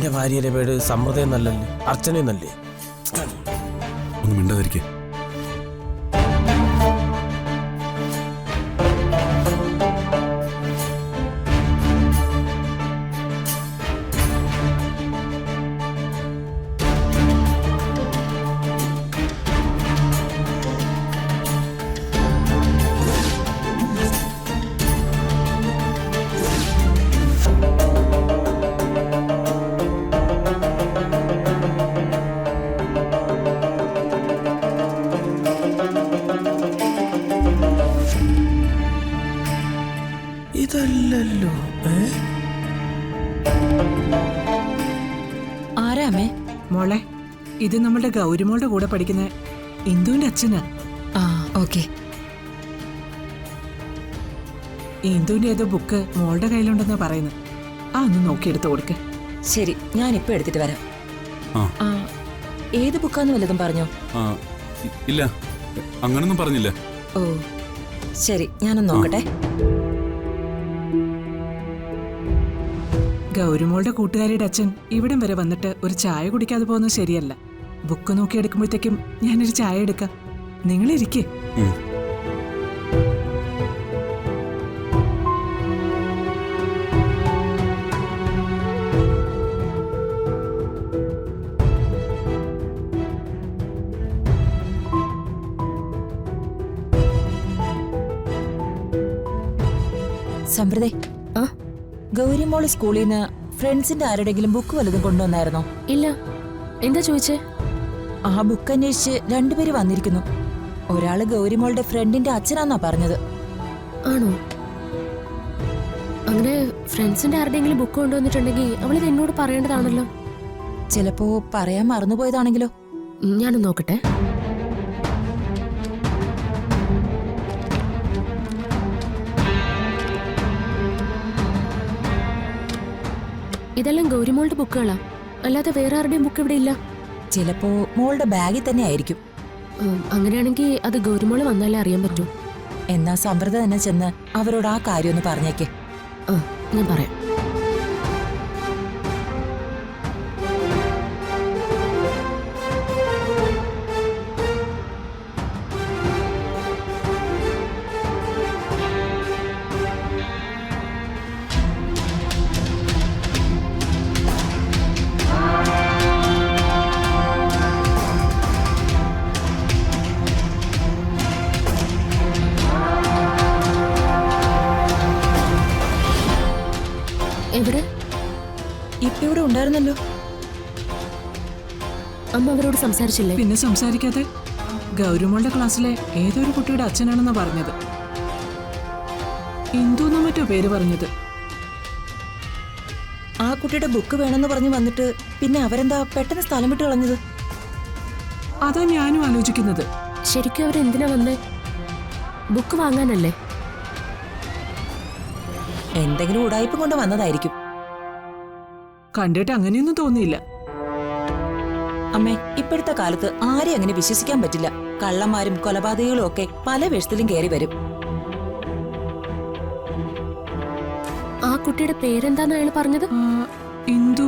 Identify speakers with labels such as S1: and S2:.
S1: എന്റെ ഭാര്യയുടെ പേര് സമൃദ്ധ എന്നല്ലല്ലേ, അർച്ചന എന്നല്ലേ?
S2: ഒന്നും മിണ്ടാതിരിക്കേ.
S1: ഇതല്ലല്ലോ.
S3: ആരാമേ?
S4: മോളെ, ഇത് നമ്മുടെ ഗൗരിമോളുടെ കൂടെ പഠിക്കുന്ന ഇന്ദുവിന്റെ അച്ഛനാ.
S3: ആ, ഓക്കെ.
S4: ഇന്ദുവിന്റെ ഏതോ ബുക്ക് മോളുടെ കയ്യിലുണ്ടെന്നാ പറയുന്നത്. ആ, ഒന്ന് നോക്കിയെടുത്ത് കൊടുക്ക്.
S3: ശരി, ഞാനിപ്പോ എടുത്തിട്ട് വരാം.
S2: ആ.
S3: ഏത് ബുക്കാന്ന് വല്ലതും പറഞ്ഞോ?
S2: ഇല്ല, അങ്ങനൊന്നും പറഞ്ഞില്ല.
S3: ഓ ശരി, ഞാനൊന്ന് നോക്കട്ടെ.
S4: ഗൗരിമോളുടെ കൂട്ടുകാരിയുടെ അച്ഛൻ ഇവിടം വരെ വന്നിട്ട് ഒരു ചായ കുടിക്കാതെ പോകുന്നത് ശരിയല്ല. ബുക്ക് നോക്കി എടുക്കുമ്പോഴത്തേക്കും ഞാനൊരു ചായ എടുക്കാം. നിങ്ങളിരിക്കേ.
S3: സമൃദ്ധേ, ഗൗരിമോള് സ്കൂളിൽ നിന്ന് ഫ്രണ്ട്സിന്റെ ആരുടെങ്കിലും ബുക്ക് വല്ലതും കൊണ്ടുവന്നായിരുന്നോ?
S5: ഇല്ല. എന്താ ചോദിച്ചേ?
S3: ആ ബുക്ക് അന്വേഷിച്ച് രണ്ടുപേര് വന്നിരിക്കുന്നു. ഒരാള് ഗൗരിമോളുടെ ഫ്രണ്ടിന്റെ അച്ഛനാന്നാ പറഞ്ഞത്.
S5: ആണോ? അങ്ങനെ ഫ്രണ്ട്സിന്റെ ആരുടെയെങ്കിലും ബുക്ക് കൊണ്ടുവന്നിട്ടുണ്ടെങ്കിൽ അവളിത് എന്നോട് പറയേണ്ടതാണല്ലോ.
S3: ചിലപ്പോ പറയാൻ മറന്നുപോയതാണെങ്കിലോ?
S5: ഞാനൊന്ന് നോക്കട്ടെ. ഇതെല്ലാം ഗൗരിമോളുടെ ബുക്കുകളാ, അല്ലാതെ വേറെ ആരുടെയും ബുക്ക് ഇവിടെ ഇല്ല.
S3: ചിലപ്പോ മോളുടെ ബാഗിൽ തന്നെ ആയിരിക്കും.
S5: അങ്ങനെയാണെങ്കിൽ അത് ഗൗരിമോള് വന്നാലേ അറിയാൻ പറ്റൂ.
S3: എന്നാ സമൃദ്ധ തന്നെ ചെന്ന് അവരോട് ആ കാര്യം ഒന്ന് പറഞ്ഞേക്കേ.
S5: ഞാൻ പറയാം. എവിടെ?
S3: ഇപ്പൊ ഇവിടെ ഉണ്ടായിരുന്നല്ലോ.
S5: അമ്മ അവരോട് സംസാരിച്ചില്ലേ?
S4: പിന്നെ സംസാരിക്കാതെ. ഗൗരിമോളുടെ ക്ലാസ്സിലെ ഏതൊരു കുട്ടിയുടെ അച്ഛനാണെന്നാ പറഞ്ഞത്. ഇന്ദുന്നോ മറ്റോ പേര് പറഞ്ഞത്.
S3: ആ കുട്ടിയുടെ ബുക്ക് വേണമെന്ന് പറഞ്ഞു വന്നിട്ട് പിന്നെ അവരെന്താ പെട്ടെന്ന് സ്ഥലം വിട്ട് കളഞ്ഞത്?
S4: അതാ ഞാനും ആലോചിക്കുന്നത്.
S5: ശരിക്കും അവരെന്തിനാ വന്നേ? ബുക്ക് വാങ്ങാനല്ലേ?
S3: എന്തെങ്കിലും ഉടായ്പ കൊണ്ട് വന്നതായിരിക്കും.
S4: കണ്ടിട്ട് അങ്ങനെയൊന്നും തോന്നിയില്ല.
S3: അമ്മേ, ഇപ്പോഴത്തെ കാലത്ത് ആരെയും അങ്ങനെ വിശ്വസിക്കാൻ പറ്റില്ല. കള്ളന്മാരും കൊലപാതകങ്ങളും ഒക്കെ പല വേഷത്തിലും കയറി വരും.
S5: ആ കുട്ടിയുടെ പേരെന്താന്ന് അയാൾ പറഞ്ഞത്?
S4: ഇന്ദു.